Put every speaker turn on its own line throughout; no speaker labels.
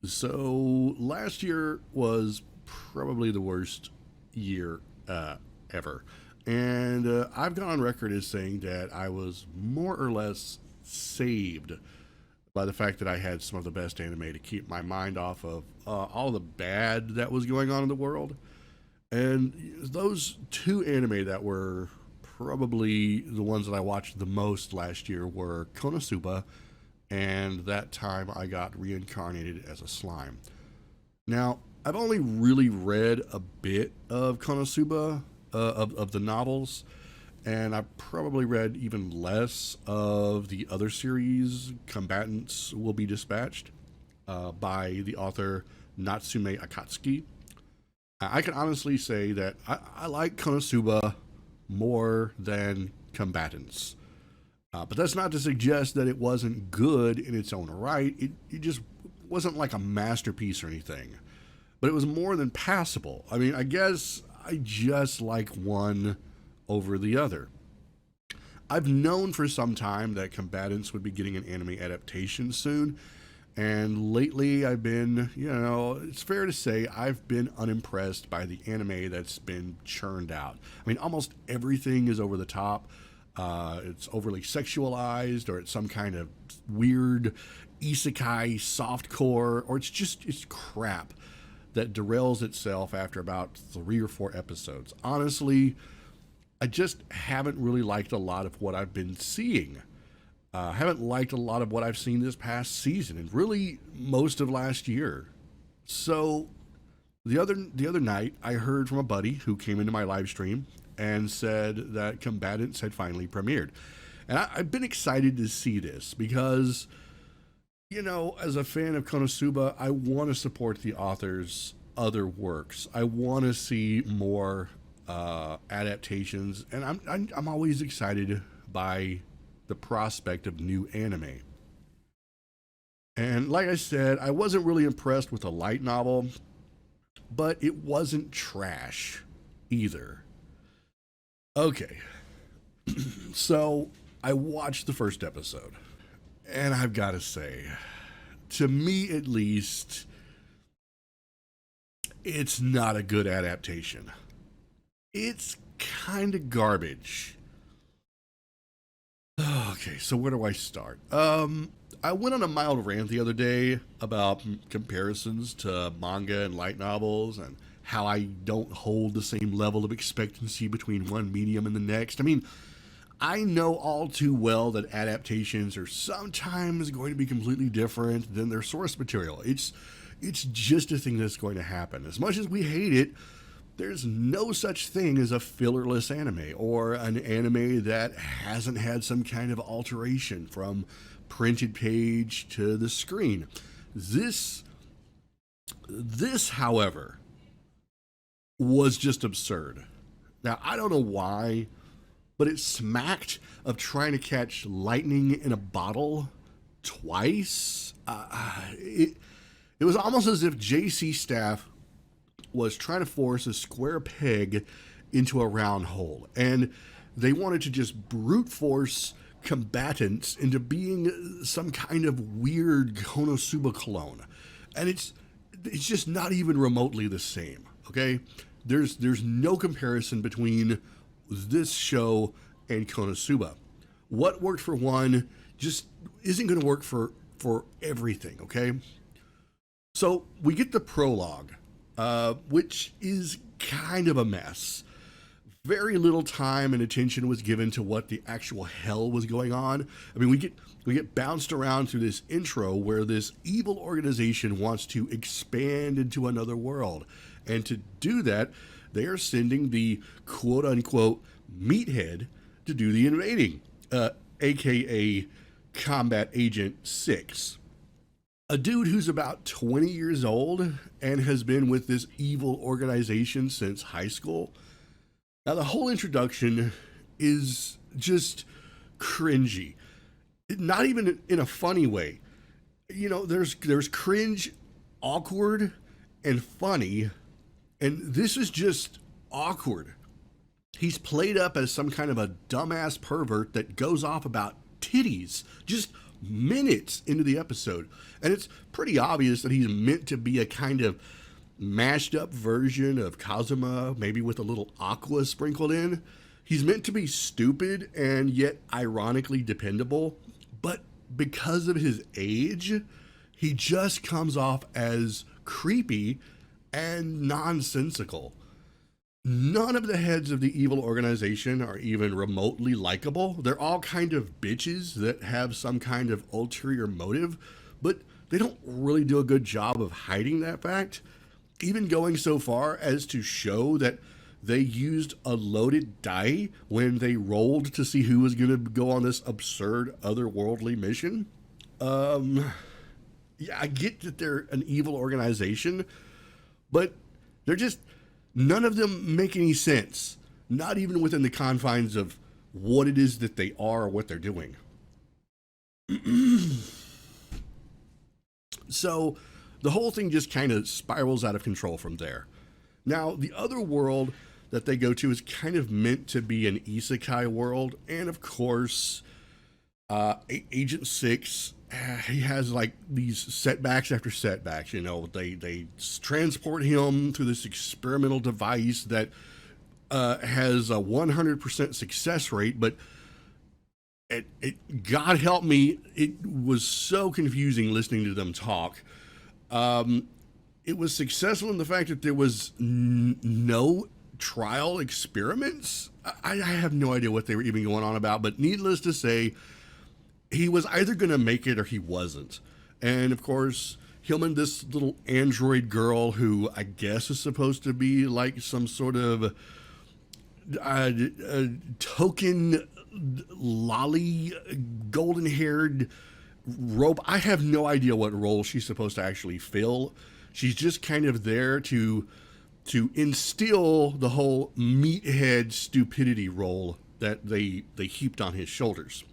So last year was probably the worst year ever. And I've gone on record as saying that I was more or less saved by the fact that I had some of the best anime to keep my mind off of all the bad that was going on in the world. And those two anime that were probably the ones that I watched the most last year were Konosuba and That Time I Got Reincarnated as a Slime. Now, I've only really read a bit of Konosuba, of the novels, and I've probably read even less of the other series, Combatants Will Be Dispatched, by the author Natsume Akatsuki. I can honestly say that I like Konosuba more than Combatants. But that's not to suggest that it wasn't good in its own right. It just wasn't like a masterpiece or anything. But it was more than passable. I mean, I guess I just like one over the other. I've known for some time that Combatants would be getting an anime adaptation soon, and lately I've been, it's fair to say I've been unimpressed by the anime that's been churned out. I mean, almost everything is over the top. It's overly sexualized, or it's some kind of weird isekai softcore, or it's crap that derails itself after about 3 or 4 episodes. Honestly, I just haven't really liked a lot of what I've been seeing. I haven't liked a lot of what I've seen this past season, and really most of last year. So the other night, I heard from a buddy who came into my live stream and said that Combatants had finally premiered, and I've been excited to see this because, as a fan of Konosuba, I want to support the author's other works. I want to see more adaptations, and I'm always excited by the prospect of new anime. And like I said, I wasn't really impressed with the light novel, but it wasn't trash either. Okay, so I watched the first episode, and I've got to say, to me at least, it's not a good adaptation. It's kind of garbage. Okay, so where do I start? I went on a mild rant the other day about comparisons to manga and light novels and how I don't hold the same level of expectancy between one medium and the next. I mean, I know all too well that adaptations are sometimes going to be completely different than their source material. It's just a thing that's going to happen. As much as we hate it, there's no such thing as a fillerless anime or an anime that hasn't had some kind of alteration from printed page to the screen. This, however, was just absurd. Now, I don't know why, but it smacked of trying to catch lightning in a bottle twice. It was almost as if JC Staff was trying to force a square peg into a round hole, and they wanted to just brute force Combatants into being some kind of weird Konosuba clone, and it's just not even remotely the same. Okay, there's no comparison between this show and Konosuba. What worked for one just isn't going to work for everything. Okay, so we get the prologue, which is kind of a mess. Very little time and attention was given to what the actual hell was going on. I mean, we get bounced around through this intro where this evil organization wants to expand into another world. And to do that, they are sending the quote unquote meathead to do the invading, aka Combat Agent 6. A dude who's about 20 years old and has been with this evil organization since high school. Now, the whole introduction is just cringy. Not even in a funny way. There's cringe, awkward, and funny, and this is just awkward. He's played up as some kind of a dumbass pervert that goes off about titties, just minutes into the episode. And it's pretty obvious that he's meant to be a kind of mashed up version of Kazuma, maybe with a little aqua sprinkled in. He's meant to be stupid and yet ironically dependable, but because of his age, he just comes off as creepy and nonsensical. None of the heads of the evil organization are even remotely likable. They're all kind of bitches that have some kind of ulterior motive, but they don't really do a good job of hiding that fact, even going so far as to show that they used a loaded die when they rolled to see who was going to go on this absurd otherworldly mission. Yeah, I get that they're an evil organization, but they're just, none of them make any sense, not even within the confines of what it is that they are or what they're doing. So the whole thing just kind of spirals out of control from there. Now, the other world that they go to is kind of meant to be an isekai world, and of course, Agent 6, he has like these setbacks after setbacks. You know, they transport him through this experimental device that has a 100% success rate, but God help me, it was so confusing listening to them talk. It was successful in the fact that there was no trial experiments. I have no idea what they were even going on about, but needless to say, he was either going to make it or he wasn't. And of course, him and this little android girl who I guess is supposed to be like some sort of token lolly, golden-haired robot. I have no idea what role she's supposed to actually fill. She's just kind of there to instill the whole meathead stupidity role that they heaped on his shoulders.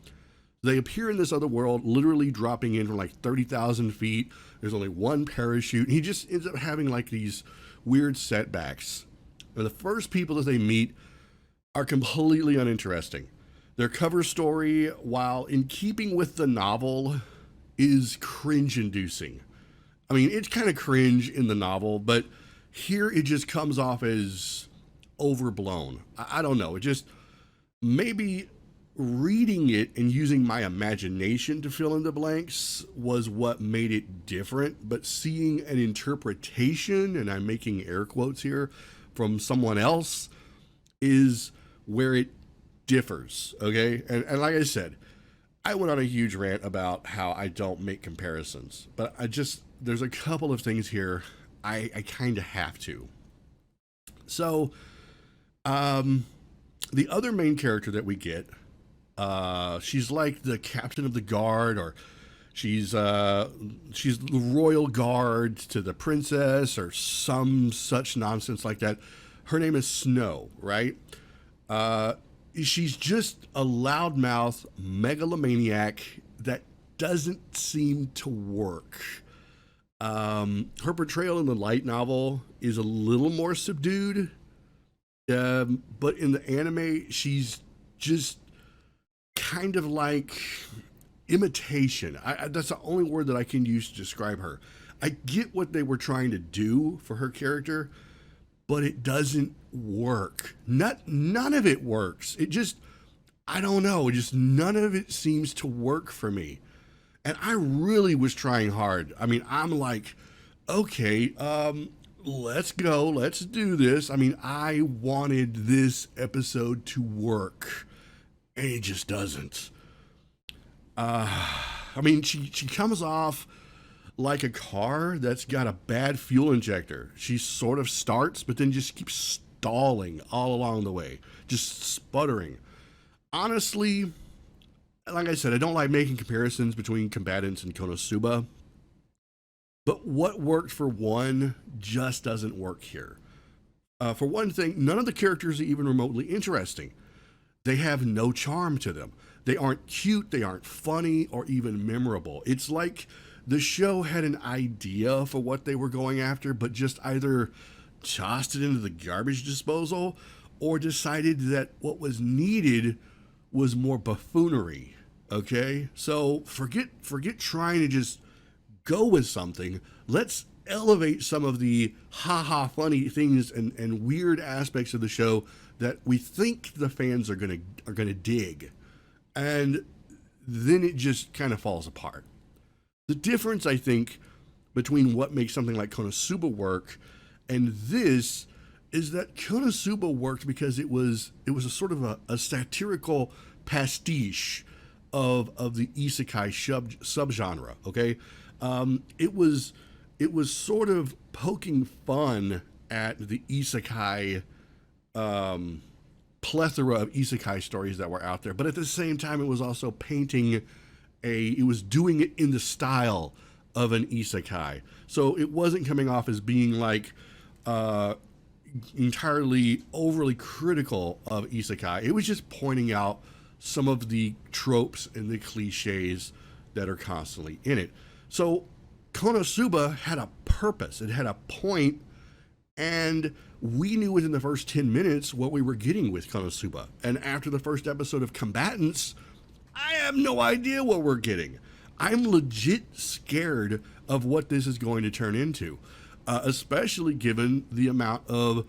They appear in this other world, literally dropping in from like 30,000 feet. There's only one parachute. And he just ends up having like these weird setbacks. And the first people that they meet are completely uninteresting. Their cover story, while in keeping with the novel, is cringe-inducing. I mean, it's kind of cringe in the novel, but here it just comes off as overblown. I don't know. It just, maybe reading it and using my imagination to fill in the blanks was what made it different, but seeing an interpretation, and I'm making air quotes here, from someone else is where it differs, okay? And like I said, I went on a huge rant about how I don't make comparisons, but there's a couple of things here I kind of have to. So, the other main character that we get, she's like the captain of the guard, or she's the royal guard to the princess, or some such nonsense like that. Her name is Snow, right? She's just a loudmouth megalomaniac that doesn't seem to work. Her portrayal in the light novel is a little more subdued, but in the anime, she's just kind of like imitation. That's the only word that I can use to describe her. I get what they were trying to do for her character, but it doesn't work. None of it works. It just, I don't know, just none of it seems to work for me. And I really was trying hard. I mean, I'm like, okay, let's go, let's do this. I mean, I wanted this episode to work, and it just doesn't. I mean, she comes off like a car that's got a bad fuel injector. She sort of starts, but then just keeps stalling all along the way, just sputtering. Honestly, like I said, I don't like making comparisons between Combatants and Konosuba, but what worked for one just doesn't work here. For one thing, none of the characters are even remotely interesting. They have no charm to them. They aren't cute, they aren't funny, or even memorable. It's like the show had an idea for what they were going after, but just either tossed it into the garbage disposal or decided that what was needed was more buffoonery. Okay, so forget trying to just go with something. Let's elevate some of the haha funny things and weird aspects of the show that we think the fans are gonna dig, and then it just kind of falls apart. The difference, I think, between what makes something like Konosuba work and this is that Konosuba worked because it was a sort of a satirical pastiche of the isekai subgenre. Okay, it was sort of poking fun at the isekai plethora of isekai stories that were out there, but at the same time, it was also painting it was doing it in the style of an isekai. So it wasn't coming off as being like entirely overly critical of isekai. It was just pointing out some of the tropes and the cliches that are constantly in it. So Konosuba had a purpose, it had a point, and we knew within the first 10 minutes what we were getting with Konosuba. And after the first episode of Combatants, I have no idea what we're getting. I'm legit scared of what this is going to turn into, especially given the amount of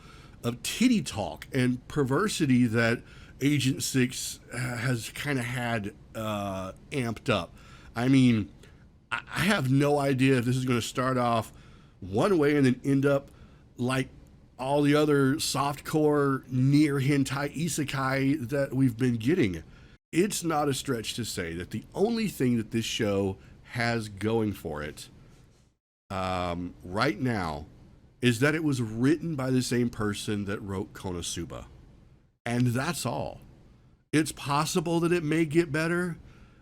titty talk and perversity that Agent 6 has kind of had amped up. I mean, I have no idea if this is going to start off one way and then end up like all the other softcore near hentai isekai that we've been getting. It's not a stretch to say that the only thing that this show has going for it right now is that it was written by the same person that wrote Konosuba. And that's all. It's possible that it may get better,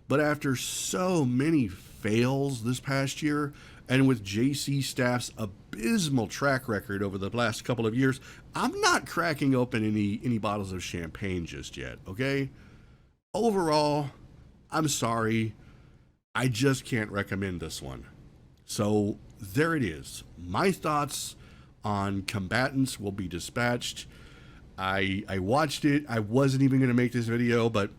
but after so many fails this past year, and with JC Staff's abysmal track record over the last couple of years, I'm not cracking open any bottles of champagne just yet, okay? Overall, I'm sorry, I just can't recommend this one. So there it is. My thoughts on Combatants Will Be Dispatched. I watched it. I wasn't even going to make this video, but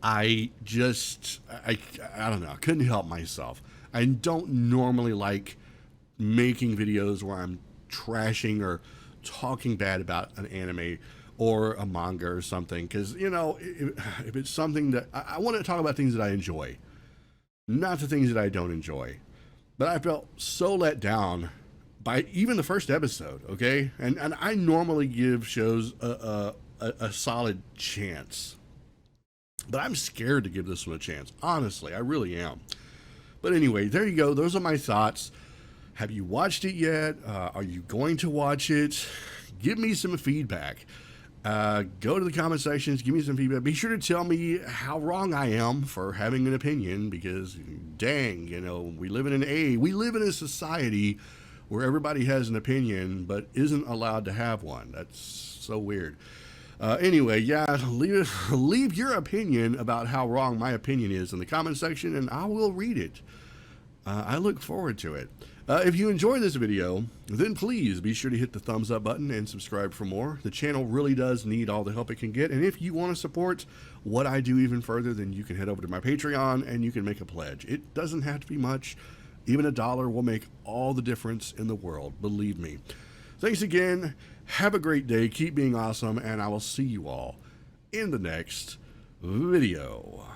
I don't know. I couldn't help myself. I don't normally like making videos where I'm trashing or talking bad about an anime or a manga or something, because, you know, if it's something that I want to talk about, things that I enjoy, not the things that I don't enjoy. But I felt so let down by even the first episode, okay? And I normally give shows a solid chance, but I'm scared to give this one a chance. Honestly, I really am. But anyway, there you go. Those are my thoughts. Have you watched it yet? Are you going to watch it? Give me some feedback. Go to the comment sections, give me some feedback. Be sure to tell me how wrong I am for having an opinion, because dang, you know, we live in a society where everybody has an opinion but isn't allowed to have one. That's so weird. Anyway, yeah, leave your opinion about how wrong my opinion is in the comment section, and I will read it. I look forward to it. If you enjoyed this video, then please be sure to hit the thumbs up button and subscribe for more. The channel really does need all the help it can get, and if you want to support what I do even further, then you can head over to my Patreon and you can make a pledge. It doesn't have to be much. Even $1 will make all the difference in the world, believe me. Thanks again. Have a great day. Keep being awesome, and I will see you all in the next video.